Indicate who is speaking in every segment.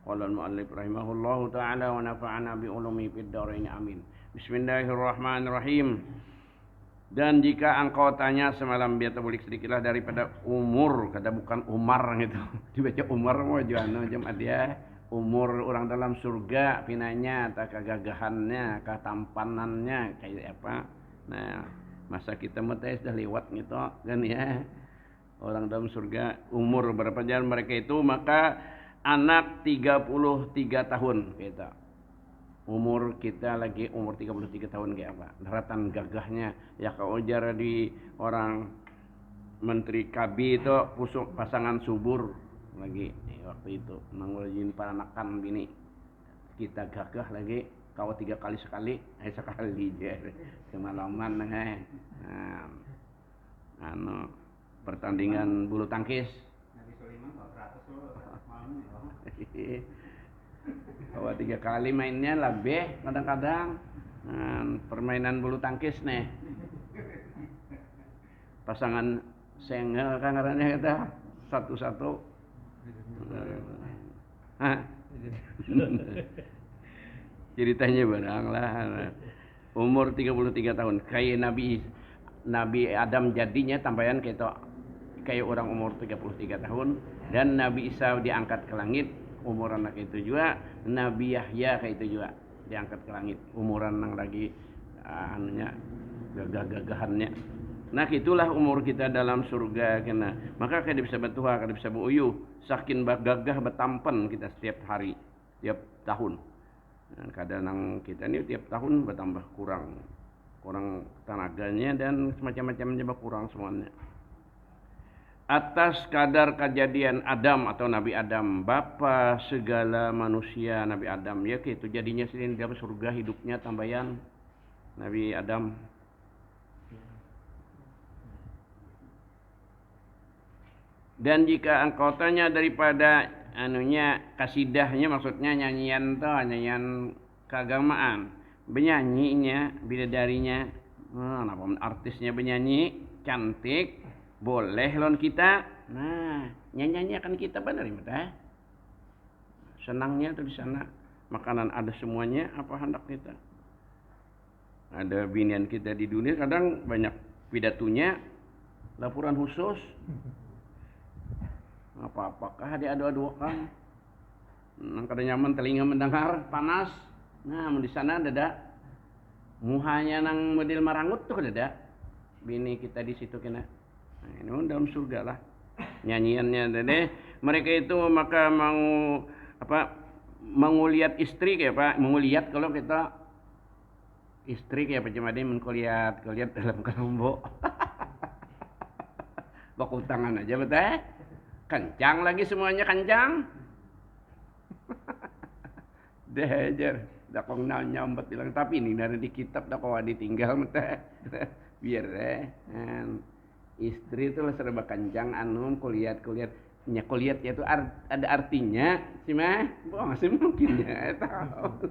Speaker 1: Qala al-mu'allif rahimahullahu ta'ala wa nafa'ana bi ulumi fid dharain amin. Bismillahirrahmanirrahim. Dan jika engkau tanya semalam biar terbulik sedikitlah daripada umur, kata bukan Umar gitu. Dibaca Umar mau juana jam dia umur orang dalam surga pinanya, tak kegagahannya, ketampanannya kayak apa. Nah, masa kita mah sudah lewat gitu kan ya. Orang dalam surga umur berapa jalan mereka itu, maka anak 33 tahun kita. Umur kita lagi umur 33 tahun kayak apa? Daratan gagahnya ya kau ujar di orang menteri KB itu pasangan subur lagi waktu itu mengulajin para anakan bini kita gagah lagi kau 3 kali sekali sekali aja semalaman pertandingan bulu tangkis. Bahwa 3 kali mainnya lebih kadang-kadang permainan bulu tangkis nih pasangan sengel kan karena kita satu-satu ceritanya barang lah umur 33 tahun kayak Nabi Adam jadinya tambahan kayak orang umur 33 tahun dan Nabi Isa diangkat ke langit umur anak itu juga Nabi Yahya kayak itu juga diangkat ke langit umuran yang lagi gagah-gagahannya. Nah itulah umur kita dalam surga kena. Maka kada bisa bertuha, kada bisa beruyuh saking gagah bertampan kita setiap hari, tiap tahun. Dan kadang kita ini tiap tahun bertambah kurang tenaganya dan semacam-macamnya berkurang semuanya. Atas kadar kejadian Adam atau Nabi Adam, bapa segala manusia Nabi Adam, ya gitu jadinya sini dalam surga hidupnya tambahan Nabi Adam. Dan jika engkau tanya daripada kasidahnya, maksudnya nyanyian keagamaan, benyanyinya, bidadarinya, artisnya benyanyi cantik, boleh lon kita. Nah, nyanyi akan kita benar ya. Senangnya tuh di sana, makanan ada semuanya, apa hendak kita. Ada binian kita di dunia kadang banyak pidatunya, laporan khusus. Apakah dia adu-adukan? Kada nyaman telinga mendengar, panas. Nah, di sana ada muhanya nang model marangut tuh ada. Bini kita di situ kena. Nah, ini dalam surga lah. Nyanyiannya deh. Mereka itu maka mau lihat istri kayak Pak, mau lihat kalau kita istri kayak apa cuma dia mengkulihat dalam kelompok. Baku tangan aja betul. Kencang lagi semuanya kencang. Dejer, dah kau nyambat bilang tapi ini dari di kitab dah kau ditinggal mete. Biar istri itu lah serba kencang kulihat nya kulihat itu ada artinya sih mah masih mungkin ya tahu.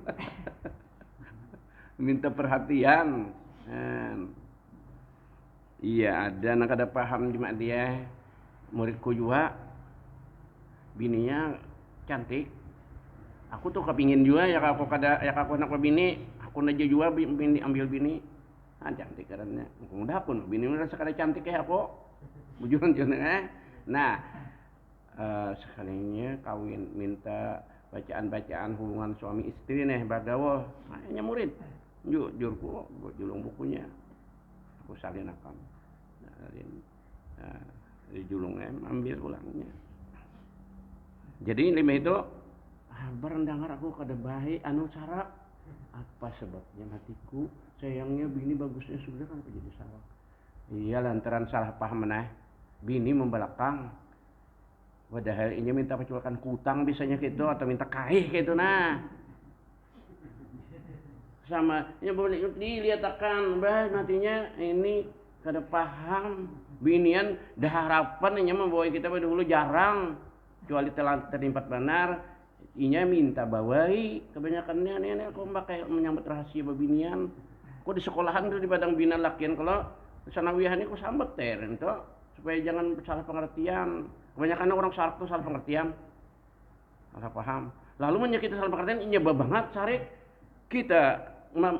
Speaker 1: Minta perhatian. Iya ada nak ada paham cuma dia muridku juga bininya cantik. Aku tuh kepingin juga ya aku anak bini, aku aja juga bini ambil bini. Cantik karena udah pun bini udah sekali cantik kayak aku. Bujuran Nah, sekalinya kawin minta bacaan-bacaan hubungan suami istri nih bagawo. Hanya murid. Jurku julung bukunya. Aku salin akan. Di julungnya ambil ulangnya. Jadi lima itu berendangar aku kada baik cara apa sebabnya matiku sayangnya bini bagusnya sudah kan jadi salah. Iya lantaran salah paham bini membelakang. Padahal ini minta peculakan kutang bisanya gitu atau minta kaih gitu sama ya boleh dilihatkan nantinya ini kada paham binian dah harapan membawa kita pada dulu jarang kecuali telah terlibat benar inya minta bawai kebanyakannya nenek kok pakai menyambut rahasia babinian kok di sekolahan tuh di badang bina lakian kalau sanawihan kok sambet itu supaya jangan salah pengertian kebanyakan orang salah pengertian salah paham. Lalu nya kita salah pengertian nyoba banget cari kita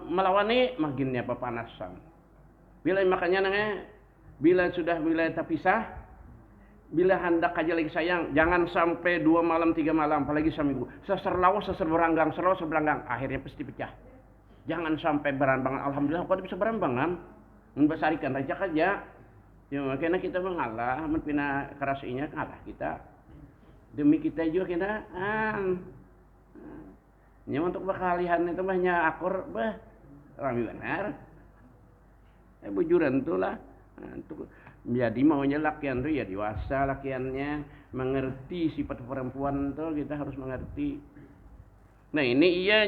Speaker 1: melawani makinnya pepanasan. Bila makanya bila sudah terpisah, bila hendak aja lagi sayang, jangan sampai 2 malam 3 malam, apalagi seminggu. Seserlawas seserberanggang, serlawas seberanggang, akhirnya pasti pecah. Jangan sampai berambangan. Alhamdulillah kok bisa berambangan. Membesarikan rajak aja. Ya makanya kita mengalah, menpina kerasinya kalah kita. Demi kita juga kita nya untuk bekalihan itu mahnya akur rami benar. Bujuran tuh lah. Untuk jadi maunya lakian tuh ya dewasa lakiannya, mengerti sifat perempuan tuh kita harus mengerti. Nah ini iya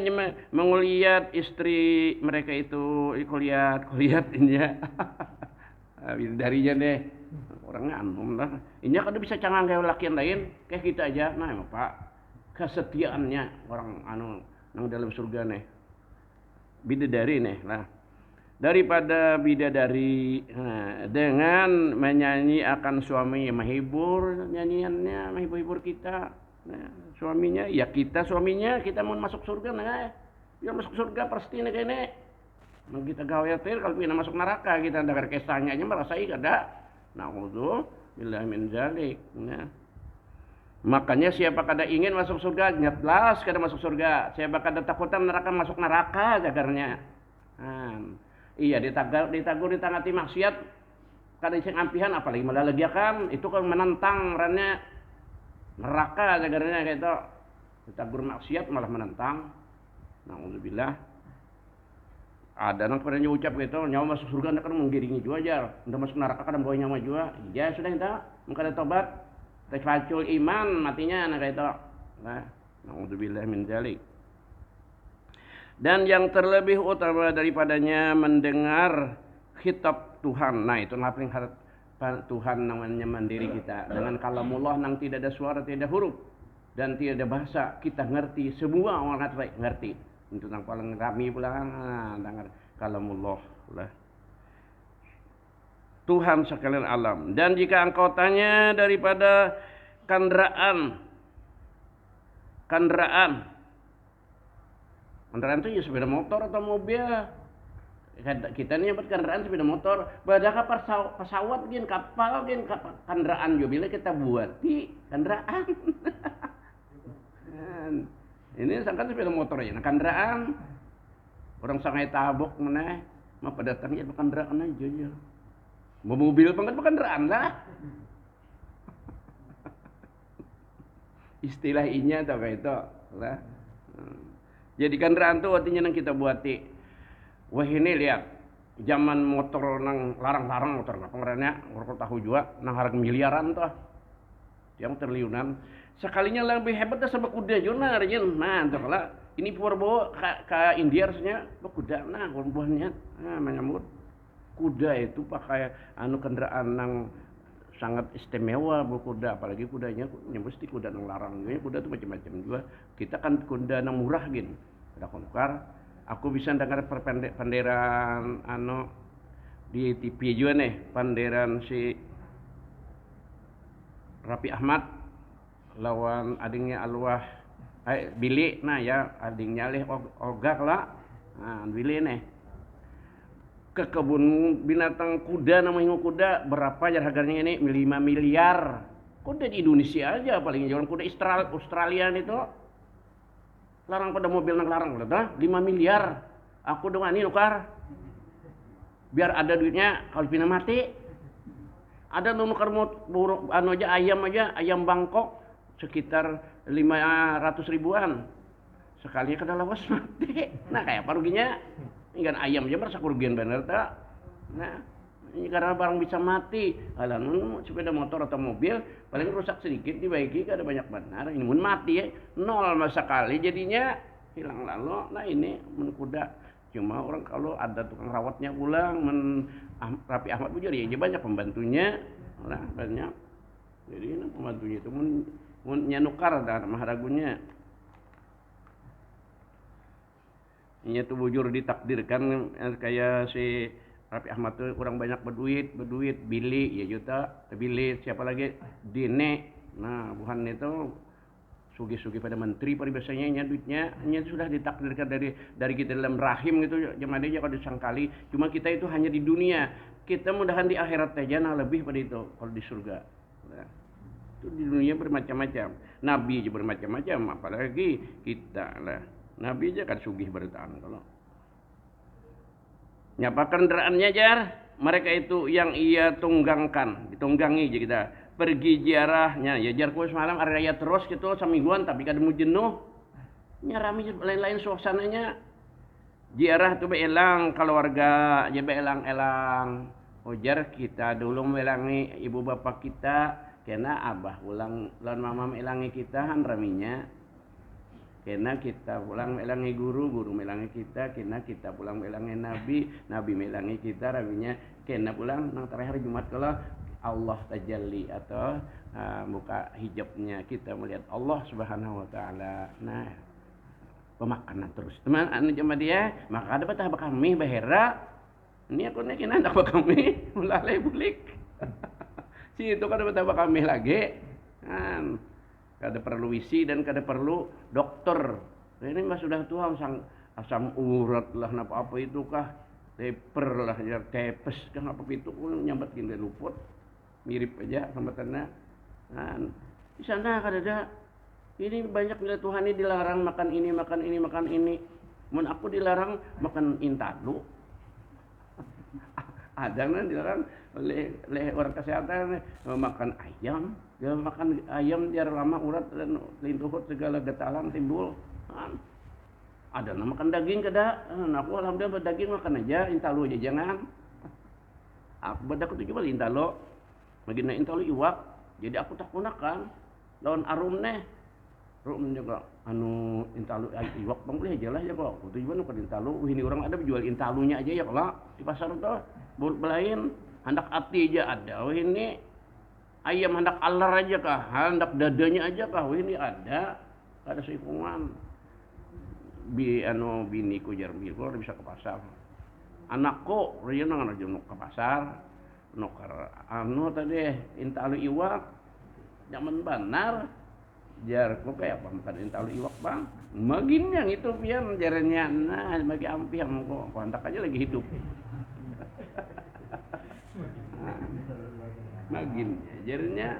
Speaker 1: mengulihat istri mereka itu kulihat ini ya. Darinya deh orang anum lah. Ini kan bisa cangang kayak lakian lain kayak kita aja. Nah emang Pak kesetiaannya orang nang dalam surga nih bidadari nih lah daripada bidadari dengan menyanyi akan suami menghibur nyanyiannya menghibur kita suaminya ya kita suaminya kita mau masuk surga biar masuk surga pasti nih kayaknya kita khawatir kalau kita masuk neraka kita dengar kisahnya aja merasai kada na'udzubillah min dzalik makanya siapa kada ingin masuk surga nyetlas kada masuk surga siapa kada takutan neraka masuk neraka jagarnya iya ditagur ditangati maksiat kada iseng ampihan apalagi melalegiakan itu kan menentang rannya neraka jagarnya kayak itu ditagur maksiat malah menentang na'udzubillah ada nang pernah ucap gitu nyawa masuk surga kan menggiringi juga aja udah masuk neraka kada bawa nyawa juga ya sudah kita mengkada tobat terfacul iman matinya kayak itu nah na'udzubillah min dzalik. Dan yang terlebih utama daripadanya mendengar khitab Tuhan. Nah itu paling harap Tuhan namanya mandiri kita dengan kalamullah nang tidak ada suara tidak ada huruf dan tidak ada bahasa kita ngerti semua orang ngerti itu nang paling rami pula dengar kalamullah lah Tuhan sekalian alam. Dan jika engkau tanya daripada kendaraan itu ya sepeda motor atau mobil. Kita ini buat kendaraan sepeda motor. Badakah pesawat gin kapal gin kendaraan juga bila kita buat di kendaraan. Ini sangka sepeda motor ya. Nah, kendaraan orang sangai tabok mana mah pada datangnya kendaraan aja ya. Mobil kendaraan lah. Istilah inya atau kayak itu lah. Jadi kendaraan tuh artinya nang kita buati. Wah ini lihat zaman motor nang larang-larang motor nggak pengerannya orang tahu juga nang harga miliaran tuh yang triliunan sekalinya lebih hebat dah sama kuda juga nah tuh kalau ini bawa ke India harusnya kuda nah buahnya menyambut kuda itu pakai kendaraan nang sangat istimewa kuda apalagi kudanya mesti kuda nang larang kuda itu macam-macam juga kita kan kuda nang murah gin ada konukar aku bisa dengar panderan di TV juga nih panderan si Raffi Ahmad lawan adingnya Alwah Billy nah ya adingnya leh ogak lah Billy nih ke kebun binatang kuda namanya kuda berapa ya harganya ini 5 miliar kuda di Indonesia aja paling jualan kuda Australia itu larang pada mobil nang larang udah 5 miliar aku dengan ini nukar biar ada duitnya kalau pindah mati ada nukar buruk aja ayam Bangkok sekitar 500 ribuan sekalinya kena lawas mati nah kayak apa ruginya ikan ayam aja merasa kerugian bener tak nah ini karena barang bisa mati alam sepeda motor atau mobil paling rusak sedikit dibaiki ada banyak benar ini pun mati ya nol masa kali jadinya hilang lalu nah ini kuda cuma orang kalau ada tukang rawatnya pulang Raffi Ahmad pun jadi banyak pembantunya nah banyak jadi pembantunya itu nyanukar dan maharagunya ini tuh bujur ditakdirkan kayak si Raffi Ahmad tuh kurang banyak berduit Billy ya juta Billy siapa lagi Dine nah bukan itu sugih-sugih pada menteri pada biasanya nya duitnya nya sudah ditakdirkan dari kita dalam rahim gitu zaman dia kalau disangkali. Cuma kita itu hanya di dunia. Kita mudahan di akhirat aja nah lebih pada itu kalau di surga. Nah, itu di dunia bermacam-macam. Nabi aja bermacam-macam apalagi kita lah. Nabi aja kan sugih bertahan kalau nyapa kendaraannya jar mereka itu yang ia tunggangkan ditunggangi aja kita pergi ziarahnya ya jar ku semalam ada raya terus gitu samingguan tapi kadang jenuh nyarami lain-lain suasananya ziarah tuh beelang keluarga aja beelang-elang ujar kita dulu melangi ibu bapak kita kena abah ulang lawan mama melangi kita han raminya kena kita pulang melangi guru melangi kita kena kita pulang melangi nabi melangi kita rabinya kena pulang nang terakhir Jumat kalau Allah tajalli atau buka hijabnya kita melihat Allah Subhanahu wa taala. Nah, pemakanan terus. Teman anu jama dia, maka ada betah kami bahera. Ini aku naikin anak kami mulai bulik. Si itu kada betah kami lagi. Kan kada perlu isi dan kada perlu dokter. Ini mah sudah tua asam urat lah apa itu kah teper lah ya tepes kan apa itu nyambat gini luput mirip aja sama tanah. Nah, di sana kada ada ini banyak bila Tuhan ini dilarang makan ini. Mun aku dilarang makan intalu. Ada kan dilarang oleh orang kesehatan makan ayam. Dia makan ayam biar lama urat dan lintuhut segala getalan timbul. Ada nama makan daging kada. Aku alhamdulillah daging makan aja, intalu aja jangan. Aku bedak itu coba intalu. Magina intalu iwak. Jadi aku tak gunakan. Daun arum neh. Rum juga anu intalu iwak bang boleh aja lah ya kok. Tujuan kan intalu. Ini orang ada jual intalunya aja ya kalau di pasar tuh. Belain hendak ati aja ada. Ini ayam hendak alar aja kah? Hendak dadanya aja kah? Ini ada seikungan. Biniku jarmi gua bisa ke pasar. Anakku rieu nang aja ke pasar. Nukar tadi intalu iwak. Zaman benar. Jarku kayak apa makan intalu iwak bang. Magin yang itu pian jarenya nah bagi ampiang kok. Kontak aja lagi hidup. Magin jadinya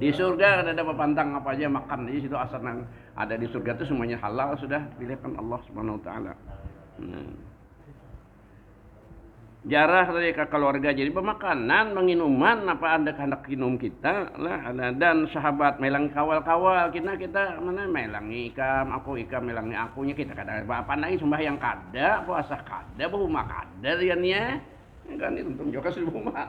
Speaker 1: di surga ada pantang apa aja makan di situ asal nang ada di surga itu semuanya halal sudah pilihkan Allah Subhanahu wa taala. Jarah dari keluarga jadi pemakanan menginuman apa anda hendak minum kita lah ada dan sahabat melang kawal kita mana melangi ikam aku ikam melangi akunya kita kada apa lagi sembahyang kada puasa kada bahuma kada riannya kan itu untung juga sih bahuma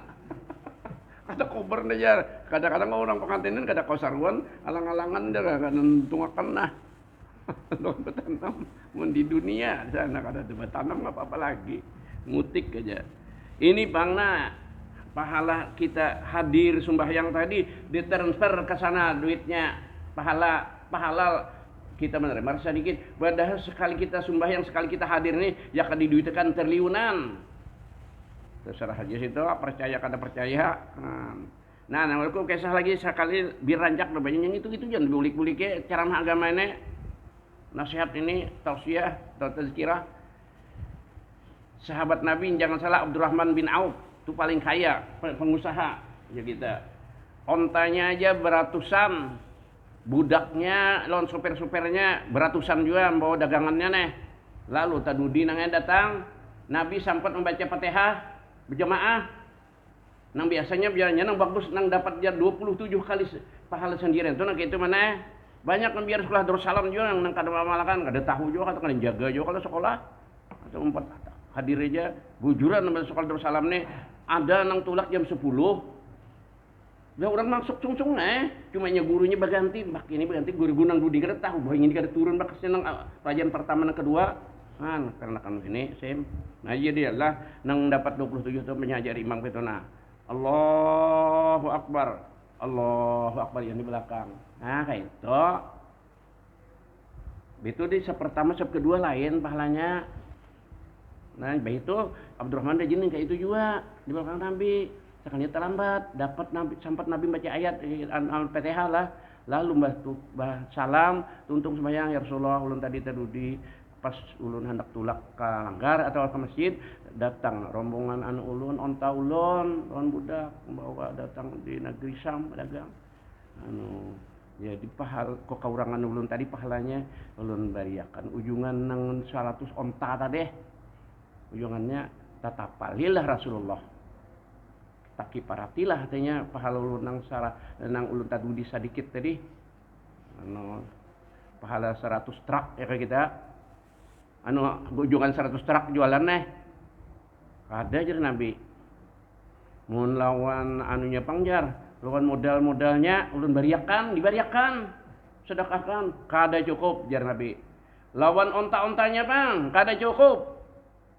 Speaker 1: kada kober aja kadang-kadang orang pengantinan kada kosaruan alang-alangan dia kada nuntungakan nah don betanam mun di dunia sana kada betanam apa lagi ngutik aja. Ini bangna pahala kita hadir sembahyang tadi ditransfer ke sana duitnya pahala kita menerima sedikit. Padahal sekali kita sembahyang sekali kita hadir nih ya kan diduitkan triliunan. Terserah aja situ percaya kada percaya. Nah, aku kisah lagi sekali biranjak banyak yang itu jangan bulik-buliknya cara agama ini nasihat ini tausiah atau tazkirah. Sahabat Nabi jangan salah Abdurrahman bin Auf itu paling kaya pengusaha ya kita ontanya aja beratusan budaknya lawan supir-supirnya beratusan juga bawa dagangannya nih lalu tadudi nangnya datang Nabi sempat membaca Fatihah berjamaah nang biasanya biarnya nang bagus nang dapat dia 27 kali pahala sendirian itu nang itu mana banyak yang biar sekolah Darussalam juga nang kada mamalakan kada tahu juga kada jaga juga kalau sekolah atau empat hadir aja bujuran nama sekolah Darussalam nih ada nang tulak jam 10 udah orang masuk cung-cung cuma gurunya berganti bak ini berganti guru nang dudi kada tahu bahwa ini kada turun bak nang pelajaran pertama nang kedua karena kamu sini sim nah jadi lah nang dapat 27 tahun mengajar imam itu nah Allahu Akbar yang di belakang nah kayak itu di sepertama kedua lain pahalanya. Nah, baik itu Abdurrahman dah jenis kayak itu juga di belakang Nabi. Sekalinya terlambat, dapat Nabi sempat Nabi baca ayat Al-Fatihah lah. Lalu bah salam tuntung sembahyang ya Rasulullah ulun tadi tadudi pas ulun hendak tulak ke langgar atau ke masjid datang rombongan anu ulun onta ulun lawan budak membawa datang di negeri Syam dagang anu jadi pahal kok kaurangan ulun tadi pahalanya ulun bariakan ujungan nang 100 onta tadi ujungannya tatapalilah Rasulullah taki paratilah katanya pahala ulun nang ulun tadudi sedikit tadi anu pahala 100 trak ya kayak kita anu ujungan 100 trak jualan ada aja Nabi mun lawan anunya pangjar lawan modal-modalnya ulun dibariakan sedekahkan kada cukup jar Nabi lawan onta-ontanya bang kada cukup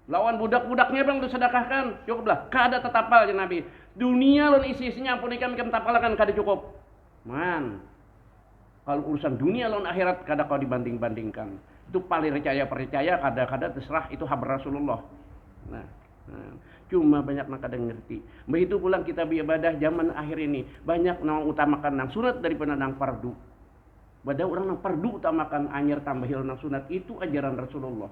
Speaker 1: lawan budak-budaknya bang disedekahkan cukuplah kada tetapal jar Nabi dunia lawan isi-isinya ampun ikam tapalakan kada cukup man kalau urusan dunia lawan akhirat kada kau dibanding-bandingkan itu paling percaya kada terserah itu habar Rasulullah nah cuma banyak nak kada ngerti begitu pulang kita beribadah zaman akhir ini banyak nang utamakan nang sunat daripada nang fardu pada orang nang fardu utamakan anyar tambahil nang sunat itu ajaran Rasulullah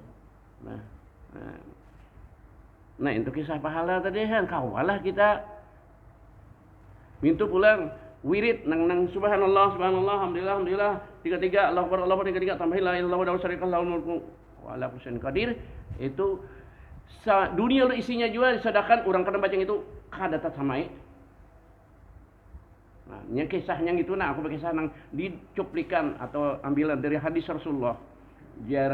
Speaker 1: nah itu kisah pahala tadi kan kawalah kita mintu pulang wirid nang subhanallah alhamdulillah 33 Allahu akbar 33 tambah la ilaha illallah wa syarika lahu mulku wa ala kulli syai'in qadir itu dunia isinya juga disedekahkan orang kada baca itu kada samai nah nya kisahnya gitu aku berkisah nang dicuplikan atau ambilan dari hadis Rasulullah jar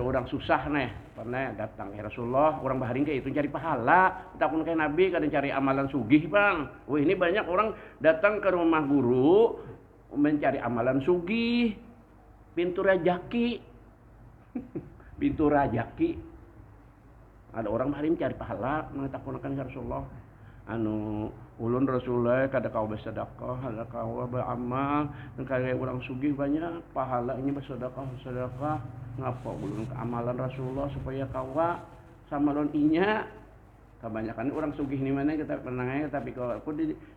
Speaker 1: orang susah pernah datang ya Rasulullah orang baharing kayak itu cari pahala takun kayak Nabi kadang cari amalan sugih bang ini banyak orang datang ke rumah guru mencari amalan sugih pintu rajaki ada orang baharing cari pahala mengatakan ya Rasulullah ulun Rasulullah kada kau bersedekah kada kau beramal kada orang sugih banyak pahalanya bersedekah ngapa ulun keamalan Rasulullah supaya kawa sama lon inya kebanyakan orang sugih ni mana kita pernah tapi kalau aku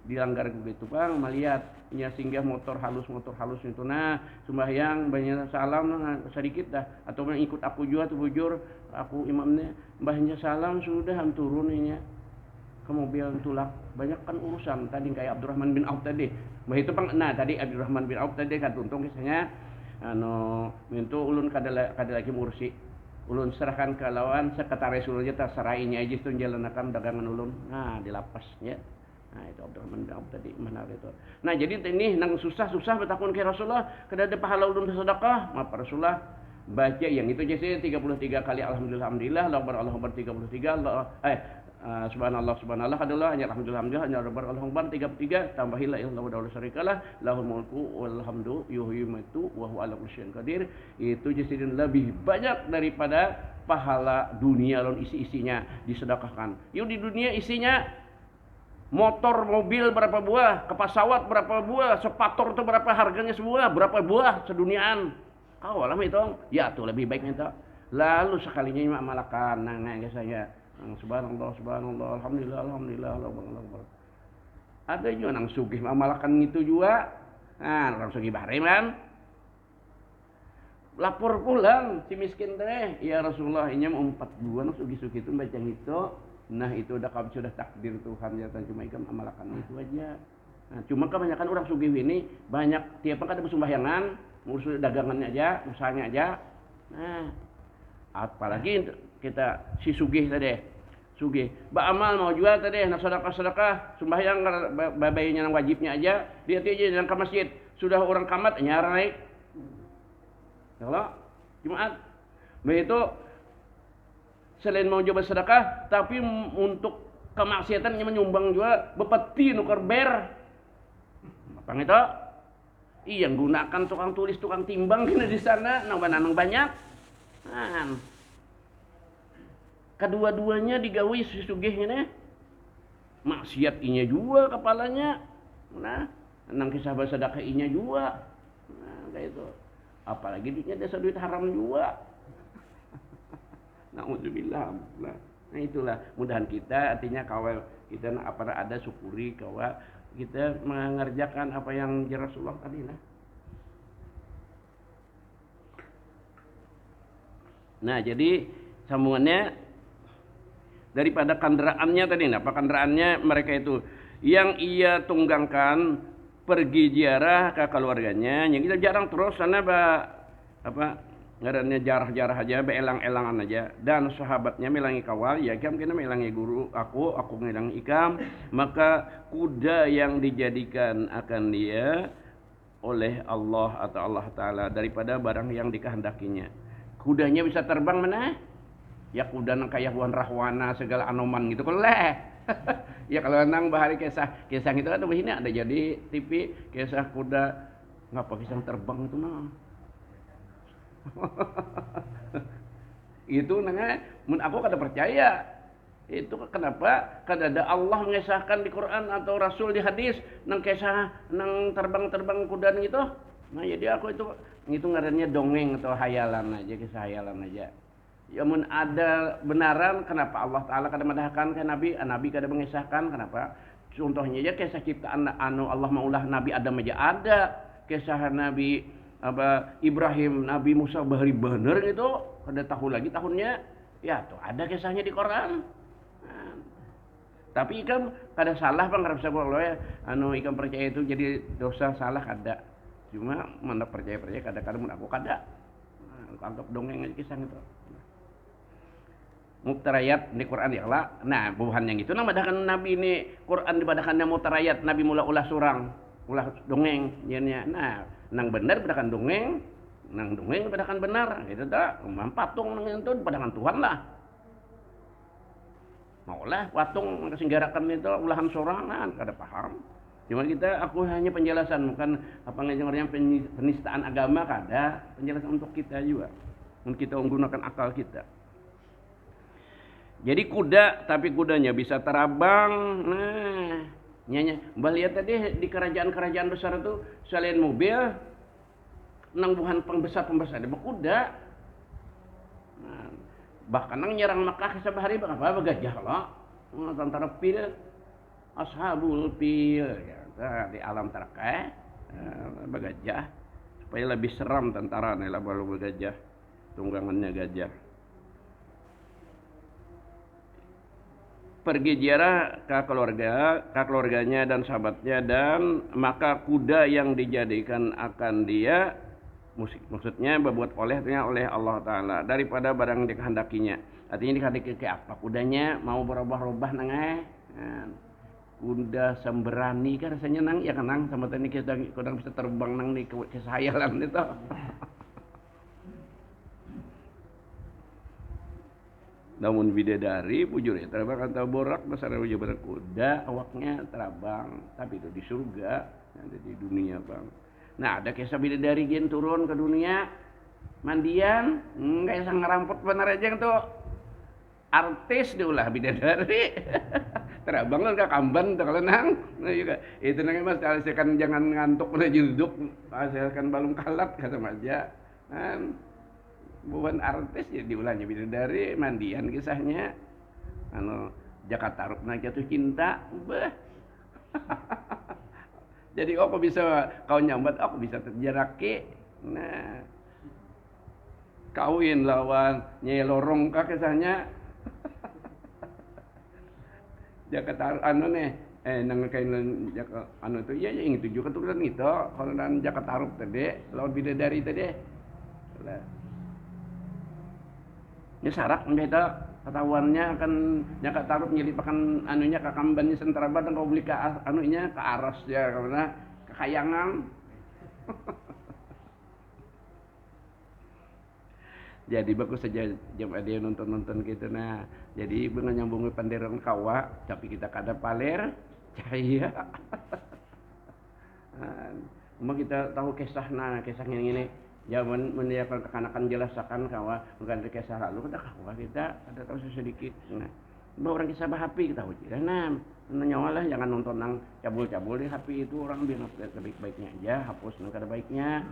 Speaker 1: dilanggar begitu bang melihat nya singgah motor halus itu sembahyang banyak salam sedikit dah atau ikut aku juga tuh bujur aku imamnya mbahnya salam sudah turun nya ke mobil tulak banyak kan urusan tadi kayak Abdurrahman bin Auf tadi itu bang tadi Abdurrahman bin Auf tadi kan tuntung kisahnya mintu ulun kada lagi mursi ulun serahkan ke lawan sekretaris ulun terserainya aja itu jalanakan dagangan ulun di lapasnya itu Abdurrahman bin Auf tadi mana itu jadi ini nang susah bertakun ke Rasulullah kada ada pahala ulun sedekah maaf Rasulullah baca yang itu aja sih 33 kali alhamdulillah Allahu akbar 33 subhanallah adalah hanya alhamdulillah hanya Allahu akbar 33 tambahi la ilaha illallah syarikalah lahul mulku wal hamdu yuhyi wa yumiitu wa huwa ala kulli syai'in qadir itu jadi lebih banyak daripada pahala dunia lawan isi-isinya disedekahkan di dunia isinya motor mobil berapa buah pesawat berapa buah sepator itu berapa harganya sebuah berapa buah seduniaan kawalah itu ya tuh lebih baik itu lalu sekalinya malakan saya subhanallah alhamdulillah Allahu akbar ada juga nang sugih malakan itu juga orang sugih bareman lapor pulang si miskin teh ya Rasulullah ini mau 4 bulan sugih-sugih itu baca itu itu sudah takdir Tuhan ya cuma ikam amalakan itu aja cuma kebanyakan orang sugih ini banyak tiap kada bersembahyangan ngurus dagangannya aja usahanya aja apalagi kita si sugih tadi amal mau jual tadi nak sedekah sembahyang babaynya nang wajibnya aja dia aja dalam ke masjid sudah orang kamat nyarai kalau Jumat begitu selain mau coba sedekah tapi untuk kemaksiatan menyumbang juga bepeti nukar ber apa itu yang gunakan tukang tulis tukang timbang kena di sana nang banyak kedua-duanya digawi sugihnya maksiat inya juga kepalanya nang kisah bersedekah inya juga kayak itu apalagi duitnya dasar duit haram juga Na'udzubillah. Nah itulah mudahan kita artinya kawal kita apa ada syukuri kawa kita mengerjakan apa yang Rasulullah tadi lah. Nah, jadi sambungannya daripada kendaraannya tadi, apa kendaraannya mereka itu yang ia tunggangkan pergi ziarah ke keluarganya, yang kita jarang terus sana apa ngarannya jarah-jarah aja, beelang-elangan aja, dan sahabatnya melangi kawal, ya ikam kena melangi guru aku melangi ikam, maka kuda yang dijadikan akan dia oleh Allah atau Allah Ta'ala daripada barang yang dikehendakinya. Kudanya bisa terbang mana? Ya kuda nang kayak buan rahwana segala anoman gitu keleh. Ya kalau nang bahari kisah itu kan ini ada jadi TV kisah kuda ngapa kisah terbang itu mah. Itu nangnya mun aku kada percaya. Itu kenapa? Kada ada Allah mengisahkan di Quran atau Rasul di hadis nang kisah nang terbang-terbang kuda gitu. Nah, jadi aku itu ngarannya dongeng atau hayalan aja, kisah hayalan aja. Ya mun ada benaran, kenapa Allah Ta'ala kada madahkan ke Nabi, Nabi kada mengisahkan, kenapa? Contohnya aja kisah ciptaan Allah maulah Nabi Adam aja ada, kisah Nabi Ibrahim, Nabi Musa bahari bener gitu, kada tahu lagi tahunnya, ya tuh ada kisahnya di Quran. Nah, tapi ikam kada salah bang, kada bisa ya, ikam percaya itu jadi dosa salah kada. Cuma mana percaya kadang-kadang aku kada. Nah, anggap dongeng aja kisah itu. Muktarayat di Quran ya lah. Nah, buhan yang itu nama dakan Nabi ini Quran dibadakannya muktarayat, Nabi mula ulah surang, ulah dongeng jadinya. Nah, nang benar badakan dongeng, nang dongeng badakan benar. Itu dah, patung nang itu badakan Tuhan lah. Maulah patung kesinggarakan itu ulahan sorangan kada paham. Cuma aku hanya penjelasan, bukan apa namanya penistaan agama, kada penjelasan untuk kita juga, untuk kita menggunakan akal kita. Jadi kuda, tapi kudanya bisa terbang. Nah, mbak lihat tadi di kerajaan-kerajaan besar itu selain mobil, nang buhan pembesar ada berkuda. Nah, bahkan nang nyerang Makkah sebahari apa gajah loh, tentara pil, ashabul pil. Ya. Di alam terkait bergajah supaya lebih seram tentara nih lah balu bergajah tunggangannya gajah pergi ziarah ke keluarganya dan sahabatnya, dan maka kuda yang dijadikan akan dia maksudnya berbuat oleh Allah Ta'ala daripada barang dikehendakinya. Artinya dikehendaki ke apa kudanya mau berubah-ubah nangeh. Kuda semberani kan rasanya nang ya kenang sama tadi kita bisa terbang nang di kesayalan itu. Namun bidadari bujur ya terbang atau borak besar wajah berkuda awaknya terbang, tapi itu di surga, ada di dunia bang. Nah ada kisah bidadari gen turun ke dunia mandian nggak bisa ngeramput benar aja tuh artis diulah bidadari. Terabang kan kamban tuh kalau nang, nah juga itu nang mas hasilkan jangan ngantuk pada jilduk, hasilkan balung kalat kata aja, kan bukan artis ya diulahnya bidadari mandian kisahnya, Jakarta Tarup naik jatuh cinta, beh. Jadi aku bisa kau nyambat, aku bisa terjaraki, nah kawin lawan Nyai Lorong kah kisahnya. Jakarta nih nang kain tuh iya yang itu juga keturunan itu kalau dan Jakarta Tarup tadi lawan bidadari tadi lah ini sarak itu ketahuannya akan Jakarta Tarup nyelipakan anunya ke kambannya sentara badan kau beli ke anunya ke aras ya karena kekayangan. Jadi bagus saja jam ada yang nonton gitu. Nah jadi dengan nyambungin panderan kawa tapi kita kada paler cahaya. Cuma kita tahu kisahnya ini zaman mendiakan kekanakan jelaskan kawa bukan kisah lalu kita ada tahu sedikit. Nah orang kisah hapi kita tahu aja. Nah nyawalah jangan nonton nang cabul-cabul di HP itu orang bilang baik-baiknya aja hapus nang kada baiknya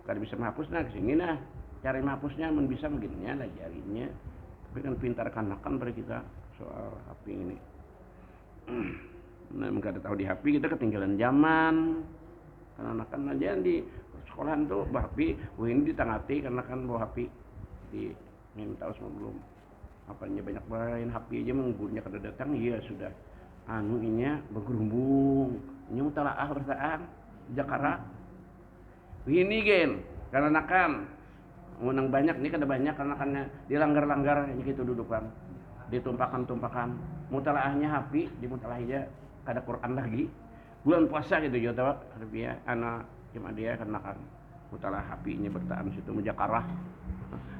Speaker 1: kada bisa menghapus nah kesini nah cari menghapusnya men bisa begininya lah jarinya tapi kan pintar kanakan pada kita soal HP ini. Nah, kada tahu di HP kita ketinggalan zaman. Karena kan aja di sekolahan tuh bawa HP, ini ditangati karena kan bawa HP di tahu semua belum. Apanya banyak main HP aja gurunya kada datang, iya sudah. Inya bergerumbung. Ini mutalaah bertaan Jakarta. Ini gen, karena kan menang banyak nih kada banyak karena kan dilanggar-langgar gitu dudukan. Ditumpakan-tumpakan. Mutalaahnya HP, di mutalah aja kada Quran lagi. Bulan puasa gitu ya tahu Arabia anak cuma dia karena kan mutalah HP-nya bertahan situ mujakarah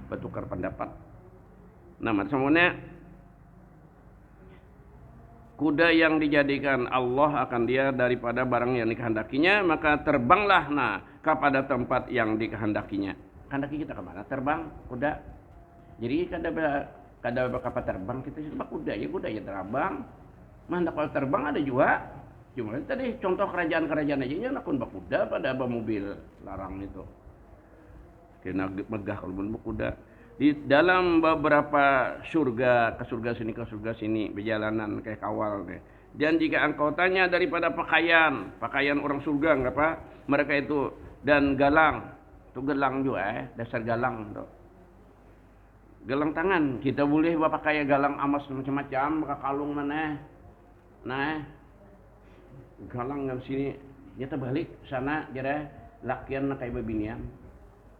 Speaker 1: bertukar pendapat. Nah, semuanya kuda yang dijadikan Allah akan dia daripada barang yang dikehendakinya, maka terbanglah kepada tempat yang dikehendakinya. Kehendaki kita kemana? Terbang kuda. Jadi kada kapal terbang kita cuma kuda ya terbang. Mana kalau terbang ada juga. Cuma tadi contoh kerajaan-kerajaan aja nya nakun bakuda pada mobil larang itu. Kena megah kalau berkuda. Di dalam beberapa surga, ke surga sini berjalanan kayak kawal deh. Dan jika engkau tanya daripada pakaian orang surga enggak apa? Mereka itu dan galang. Itu gelang juga dasar galang tuh. Galang tangan, kita boleh pakai galang emas macam-macam, pakai kalung mana. Nah, galang yang sini nyata balik sana jadi lakian kayak bebinian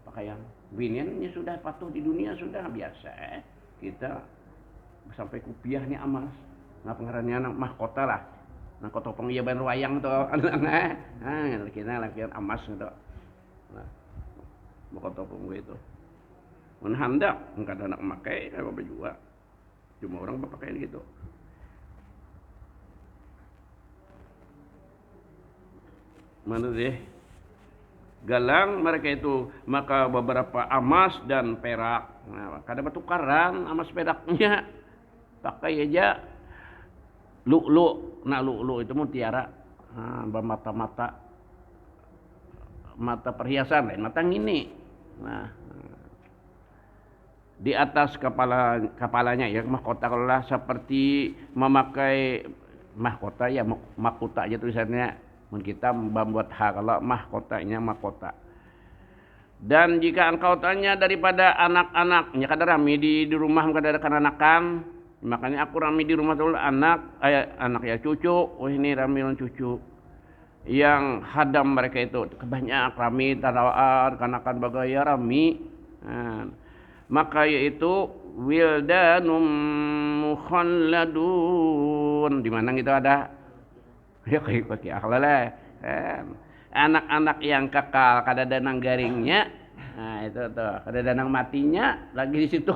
Speaker 1: pakaian. Biniannya sudah patuh di dunia sudah biasa. Kita sampai kupiahnya emas. Ngapengarannya mahkota lah. Nah kotopong iya ban wayang tuh. Kita lakian emas gitu. Nah, mahkotopong itu. Mun handak engka ada anak makai apa juga. Cuma orang berpakaian gitu. Mana deh? Galang mereka itu maka beberapa emas dan perak. Nah, kada bertukaran emas peraknya. Pakai aja lu. Nah, lu itu mutiara. Mata perhiasan lain mata ngini. Nah, di atas kepalanya ya mahkota kalau lah seperti memakai mahkota ya mahkota aja tulisannya. Kita membuat kalau mahkotanya mahkota. Dan jika engkau tanya daripada anak-anaknya kada rami di rumah kada ada kananakan, makanya aku rami di rumah dulu anak ya cucu. Oh ini rami cucu yang hadam mereka itu kebanyak rami tadawaan kanakan bagaya rami. Maka yaitu wildanum mukhalladun. Di mana gitu ada ya kayak pakai akhlak anak-anak yang kekal kada danang garingnya. Nah itu tuh kada danang matinya lagi di situ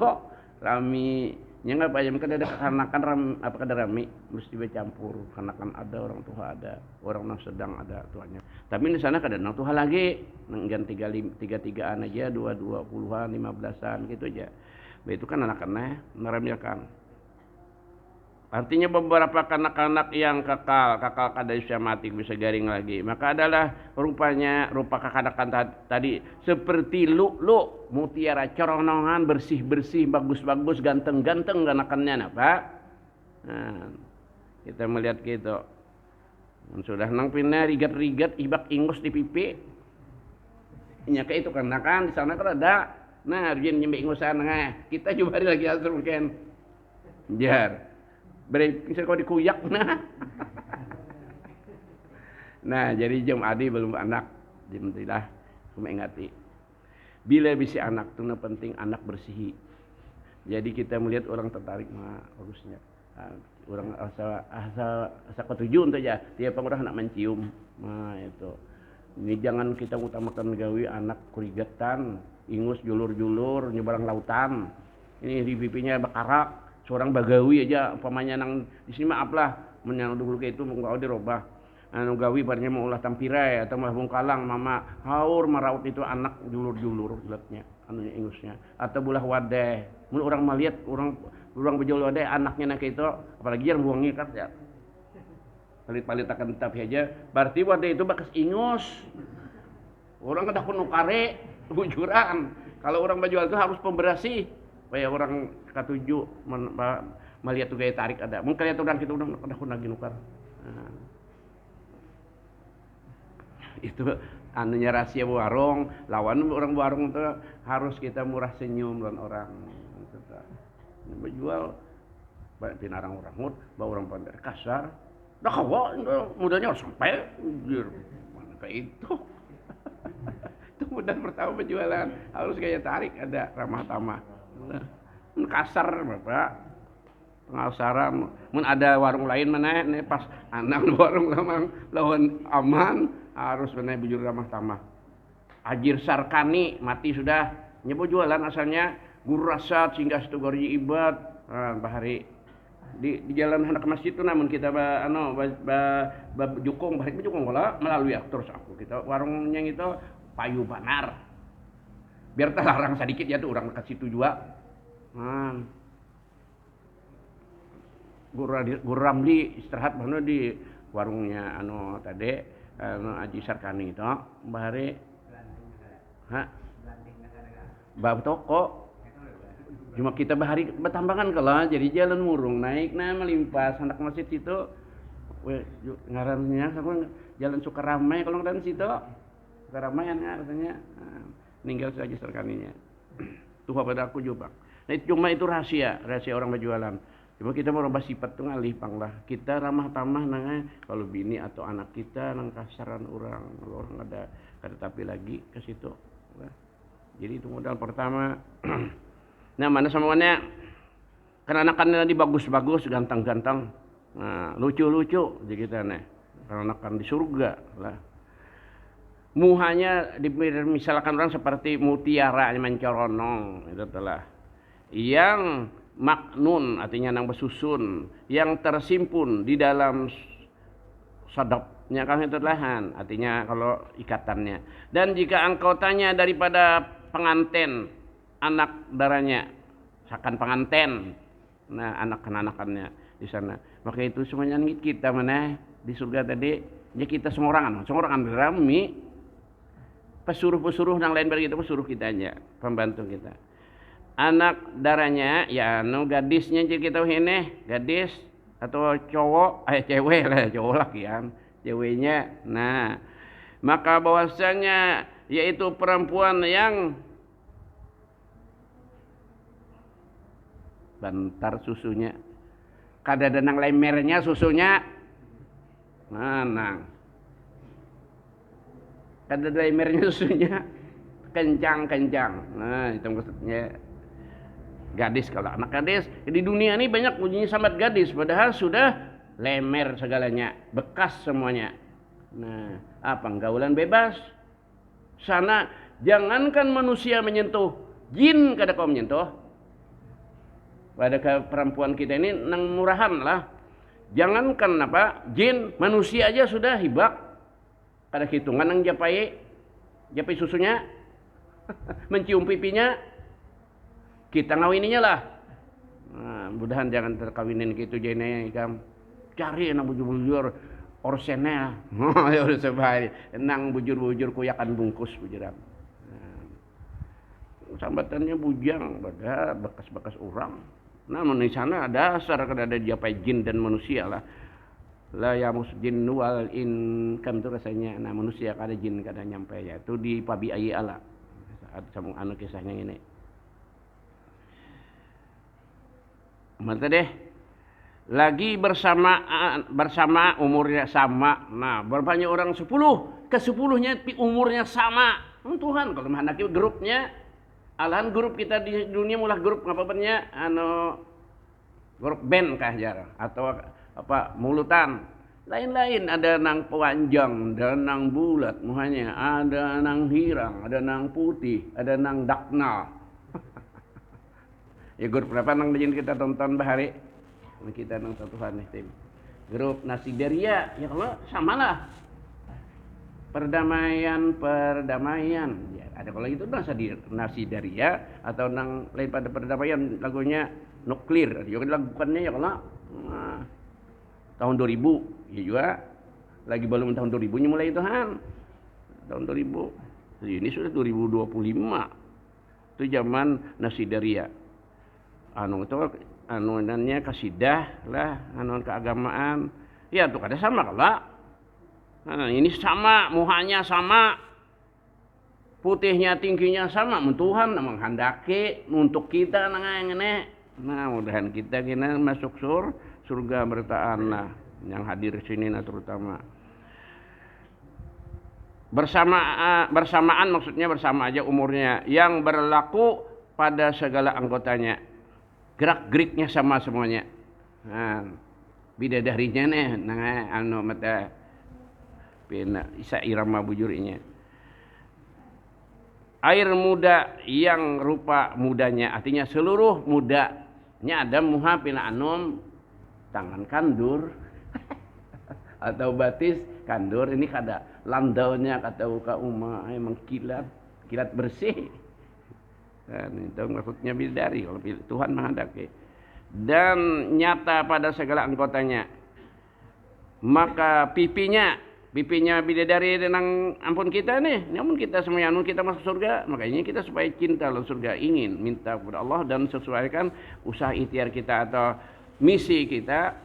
Speaker 1: rami nya enggak payah kada ada kanakan apa kada rami mesti bercampur kanakan ada orang tua ada orang sedang ada tuanya tapi di sana kada nang tua lagi nang 3-3an aja 20-an 15-an gitu aja. Itu kan anak-anak meremehkan. Artinya beberapa kanak-kanak yang kekal kada bisa mati bisa garing lagi. Maka adalah rupa kekanakan tadi seperti lu mutiara coronongan bersih bagus ganteng kanakannya Pak. Nah, kita melihat gitu. Sudah nang pina rigat ibak ingus di pipi. Nya kayak itu kanakan di sana kan ada. Nah, rujin nyembe ingusan kita coba lagi atur mungkin. Jar. Bisa kau dikuyak nah jadi jam adi belum anak alhamdulillah mengingati bila bisa anak itu penting anak bersih. Jadi kita melihat orang tertarik bagusnya orang asa ketujuh untuk aja tiap orang nak mencium. Nah itu ini jangan kita utamakan gawe anak kurigatan ingus julur nyebarang lautan ini di pipinya bakarak. Seorang bagawi aja umpamanya nang di sini maaf lah menyang dulu ke itu mau dirubah anu gawi barnya mau ulah tampirai atau malah bungkalang mama haur maraut itu anak julur jelatnya anu ingusnya atau bulah wadah mun orang melihat orang bejol wadah anaknya nak itu apalagi yang buangnya kan ya palit akan tapi aja berarti wadah itu bakas ingus orang kada kuno kare bujuran kalau orang bajual itu harus pembersih supaya orang ketujuh melihat tuh gaya tarik ada. Mungkin lihat orang kita udah lagi nukar. Nah, itu anunya rahasia warung. Lawan orang warung itu harus kita murah senyum lawan orang. Berjual pinarang orang mut, bawa orang pandai kasar. Dah kawa, mudahnya harus sampai. Mana kayak itu? Itu modal pertama penjualan. Harus kayak tarik ada ramah tamah. Kasar bapak. Pengasaran. Mun ada warung lain mana? Nih pas anak warung lawan aman harus benar bujur ramah tamah. Ajir Sarkani mati sudah. Nyebut jualan asalnya Guru Rasad singgah situ Gorji Ibad. Bahari di jalan hendak ke masjid itu namun kita jukung bahari jukung kalau melalui terus aku kita warungnya itu payu banar. Biar terlarang sedikit ya tuh orang dekat situ juga. Guru Ramli istirahat mana di warungnya tadi Aji Sarkani itu bahari bab toko cuma kita bahari bertambangan kalau jadi jalan murung naik melimpas anak masjid situ ngarannya jalan Sukaramai kalau ngaran situ Sukaramai katanya ninggal saja Sarkaninya tuh pada aku juga. Nah cuma itu rahasia orang berjualan. Cuma kita mau rubah sifat tuh ngalih pang lah. Kita ramah tamah nang kalau bini atau anak kita nang kasaran orang ada tapi lagi ke situ. Jadi itu modal pertama. Nah mana semuanya kan anak-anak di bagus-bagus ganteng-ganteng. Nah, lucu-lucu jadi kita nih. Karena anak di surga lah. Muhanya misalkan orang seperti mutiara mencoronong itu telah. Yang maknun artinya nang bersusun yang tersimpun di dalam sadapnya kan itu lahan artinya kalau ikatannya. Dan jika engkau tanya daripada pengantin anak darahnya sakan pengantin nah anak-anakannya di sana maka itu semuanya kita mana di surga tadi ya kita semua orang rami pesuruh nang lain bagi kita pesuruh kita aja pembantu kita anak darahnya ya gadisnya jadi kita ini gadis atau cowok cewek lah cowok laki kan ceweknya nah maka bahwasanya yaitu perempuan yang bantar susunya kadang-kadang lemernya susunya nang kadang-kadang lemernya susunya kencang nah itu maksudnya gadis kalau anak gadis di dunia ini banyak bunyinya sambat gadis padahal sudah lemer segalanya bekas semuanya nah penggaulan bebas sana jangankan manusia menyentuh jin kada kau menyentuh pada perempuan kita ini nang murahan lah jangankan jin manusia aja sudah hibak kada hitungan nang japai susunya mencium pipinya kita ngawininya lah mudahan jangan terkawinin gitu jene ikam cari nang bujur-bujur orsennya ya udah sebaya nang bujur-bujur kuyakan bungkus bujuran sambatannya bujang pada bekas-bekas orang namun di sana dasar kada ada japai jin dan manusia lah la yamus jin wal incam itu rasanya nah manusia kada jin kada nyampe ya itu di pabi ayi ala saat sambung kisahnya ini mata deh lagi bersama umurnya sama nah berbanyak orang 10 ke 10-nya umurnya sama Tuhan kalau menghadapi grupnya alahan grup kita di dunia mulai grup ngapainnya grup band kah jar atau mulutan lain-lain ada nang panjang ada nang bulat muhanya ada nang hirang ada nang putih ada nang dakna ya grup berapa nang kita tonton bahari kita nang Tuhan tim grup Nasidaria ya kalau samalah perdamaian ya, ada kalau itu Nasidaria atau nang lain pada perdamaian lagunya nuklir juga lakukannya ya kalau tahun 2000 ya juga lagi belum tahun 2000 nya mulai itu tahun 2000 ini sudah 2025 itu zaman Nasidaria itu nannya kasidah lah keagamaan Ya tuh kada sama kalau. Nah, ini sama, muhanya sama, putihnya tingginya sama, Tuhan menghendaki untuk kita nangane. Nah, mudahan kita kena masuk surga bertaan lah yang hadir sini nah terutama. Bersamaan maksudnya bersama aja umurnya, yang berlaku pada segala anggotanya. Gerak-geriknya sama semuanya. Nah, bidadarinya nih anu mata pina isa irama bujurinya. Air muda yang rupa mudanya, artinya seluruh mudanya ada muha pina anom tangan kandur atau batis kandur, ini kada landaunya kata uka umma emang kilat bersih. Dan itu maksudnya bidadari kalau Tuhan menghendaki. Dan nyata pada segala anggotanya. Maka pipinya bidadari dengan ampun kita nih, namun kita semua anu kita masuk surga, makanya kita supaya cinta lalu surga, ingin minta kepada Allah dan sesuaikan usaha ikhtiar kita atau misi kita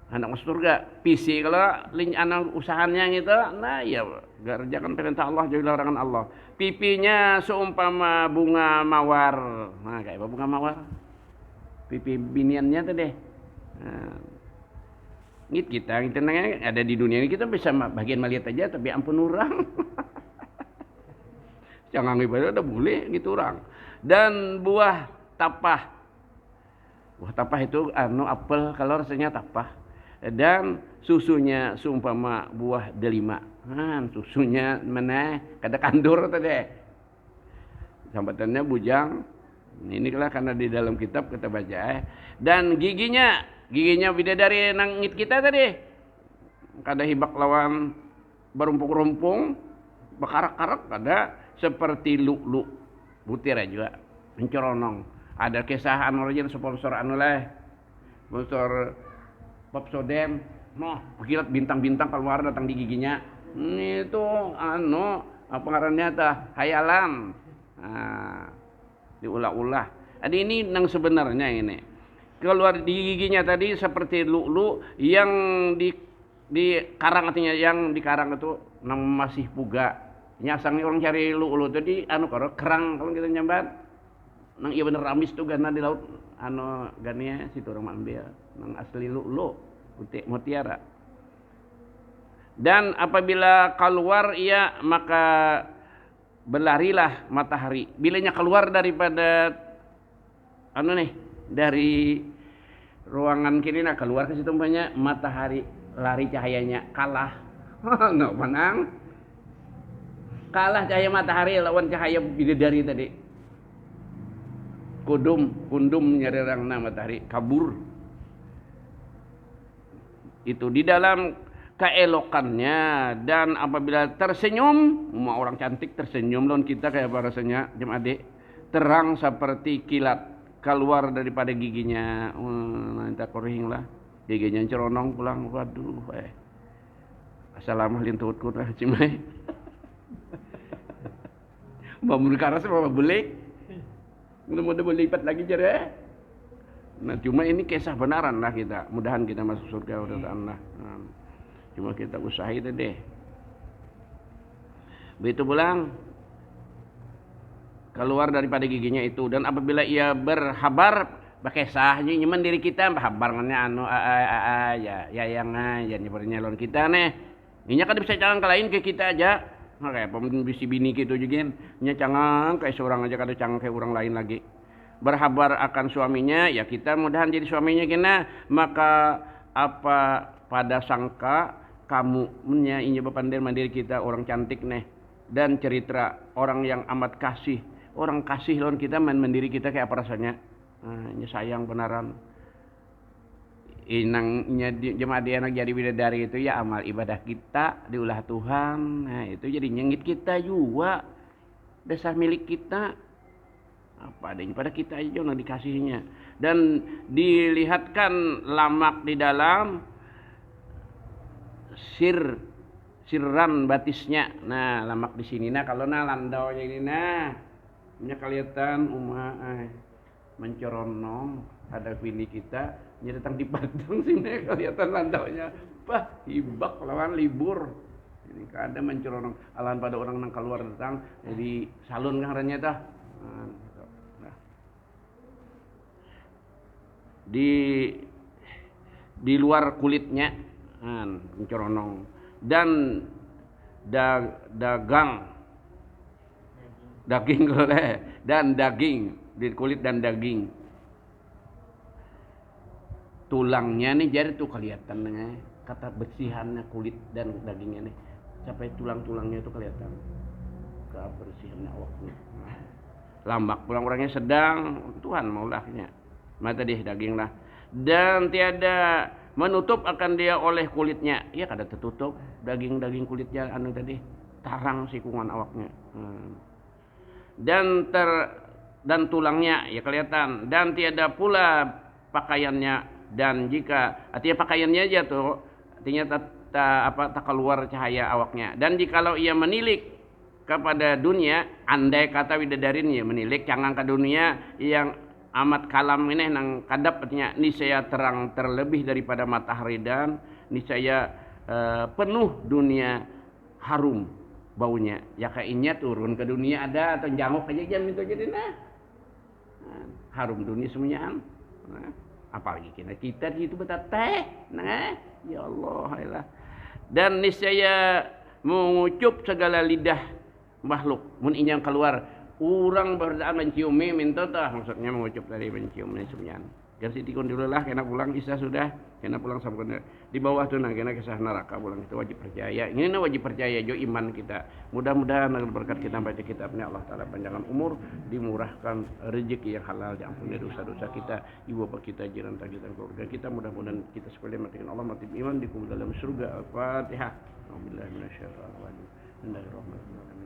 Speaker 1: hendak masuk surga. Visi kalau anak usahanya gitu, nah ya kerjakan perintah Allah, jauhi larangan Allah. Pipinya seumpama bunga mawar. Nah, kayak apa bunga mawar? Pipi biniannya tuh deh. Nah, kita ada di dunia ini kita bisa bagian melihat aja, tapi ampun orang. Jangan ibadah udah boleh gitu orang. Dan buah tapah. Buah tapah itu apel kalau rasanya tapah. Dan susunya seumpama buah delima. Susunya mana kada kandur tadi. Sambatannya bujang. Ini karena di dalam kitab kita baca. Dan giginya bidadari nangit kita tadi. Kada hibak lawan berumpung-rumpung, bekarak-karak kada seperti lu butir aja mencoronong. Ada kisah origin sponsor sponsor Popsodem, kilat bintang-bintang keluar datang di giginya. Itu apa ngarannya hayalan. Nah, diulah-ulah. Ada ini yang sebenarnya ini. Keluar di giginya tadi seperti lu yang di karang, artinya yang di karang itu nang masih puga. Nyasang orang cari lu tadi kalau kerang kalau kita nyambat. Nang iya bener ramis tuh gana di laut gania situ orang ambil nang asli lu mutiara. Dan apabila keluar ia maka berlarilah matahari. Bilanya keluar daripada dari ruangan kiri keluar ke situ umpamanya matahari lari cahayanya kalah. No, menang. Kalah cahaya matahari lawan cahaya bidadari tadi. Kundum nyari rangna matahari kabur. Itu di dalam keelokannya. Dan apabila tersenyum, orang cantik tersenyum lawan kita kayak apa rasanya jam adik, terang seperti kilat keluar daripada giginya. Nanti korihing lah giginya ceronong pulang. Waduh, assalamualaikum lintutku lah cimai. Bangun karas apa belik. Mudah-mudahan lipat lagi jare. Nah, cuma ini kisah benaran lah kita. Mudahan kita masuk surga mudah-mudahan lah. Cuma kita usaha itu deh. Begitu pulang keluar daripada giginya itu. Dan apabila ia berhabar bakesahnya nyaman diri kita habarannya ya yang aja nyebarnya lawan kita nih. Inya kan bisa jangan ke lain ke kita aja. Kayak pembisi bini gitu juga nya cangang kayak seorang aja kada cangang kayak orang lain lagi. Berhabar akan suaminya, ya kita mudahan jadi suaminya kena. Maka apa pada sangka kamu inya bepandir mandiri kita orang cantik nih. Dan cerita orang yang amat kasih. Orang kasih lawan kita mandiri kita kayak apa rasanya. Nya sayang benaran. Inangnya jemaah dia anak jadi bidadari itu ya amal ibadah kita diulah Tuhan. Nah itu jadi nyengit kita juga, dasar milik kita apa adanya pada kita aja yang dikasihnya. Dan dilihatkan lamak di dalam sirran batisnya. Nah lamak di sini nah kalau landau ini nya kelihatan mencoronong ada pilih kita datang di Padang sini kelihatan rantaunya. Bah, hibak lawan libur. Ini kada mencorong alan pada orang nang keluar datang jadi salun ngarannya tah. Nah, di luar kulitnya mencoronong dan daging dan daging di kulit dan daging tulangnya nih jadi tuh kelihatan kata bersihannya kulit dan dagingnya nih sampai tulang-tulangnya itu kelihatan kebersihannya awaknya. Lambak pulang orangnya sedang Tuhan maulahnya mata deh daging lah dan tiada menutup akan dia oleh kulitnya ya kada tertutup daging kulitnya anu tadi tarang sikungan awaknya dan tulangnya ya kelihatan dan tiada pula pakaiannya dan jika artinya pakaiannya aja tuh artinya tak keluar cahaya awaknya dan jikalau ia menilik kepada dunia andai kata widadarinnya menilik cangang ke dunia yang amat kalam ini nang kadap artinya niscaya terang terlebih daripada matahari dan niscaya penuh dunia harum baunya ya kayaknya turun ke dunia ada atau jangok aja jam itu jadi harum dunia semuanya apalagi kita itu betul teh ya Allah dan niscaya mengucup segala lidah makhluk mun inyang keluar urang berdaan menciumi minta tah maksudnya mengucup dari mencium semuanya kan siti kun dulu lah kena pulang kisah sudah kena pulang sampai di bawah tuh kena kisah neraka pulang itu wajib percaya ini wajib percaya jo iman kita mudah-mudahan berkat kita baca kitabnya Allah Ta'ala panjangan umur dimurahkan rezeki yang halal diampuni dosa-dosa kita ibu bapak kita jiran kita keluarga kita mudah-mudahan kita sekalian matikan Allah mati iman dikubur dalam surga Al-Fatihah Alhamdulillah minasyaitonir rajim Bismillahirrahmanirrahim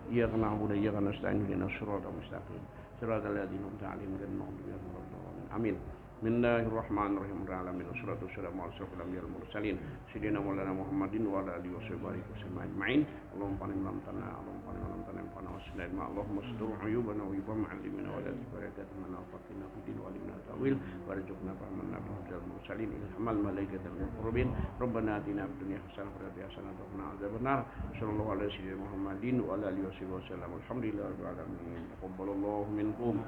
Speaker 1: Iyyaka na'budu wa iyyaka nasta'in ihdinas siratal mustaqim siratal ladzina an'amta 'alaihim ghairil maghdubi 'alaihim waladdallin amin Bismillahirrahmanirrahim alamin wassalatu wassalamu ala asyrofil anbiya'il mursalin sayyidina maulana Muhammadin wa ala alihi wasallam ajma'in Allahumma panni lam tanah Allahumma panna wasnaid ma Allahumma astur uyubana wa uyuba ma'allimina wa la tibarakat mana fatina fidin wa alimna tawil warzuqna fahman nabiyil mursalin ilhamal malaikatal muqarrabin rabbana atina fid dunya hasanah wa fil akhirati hasanah wa qina adzabannar sallallahu alaihi wasallam Muhammadin wa ala alihi wasallam alhamdulillahi rabbil alamin taqabbalallahu minkum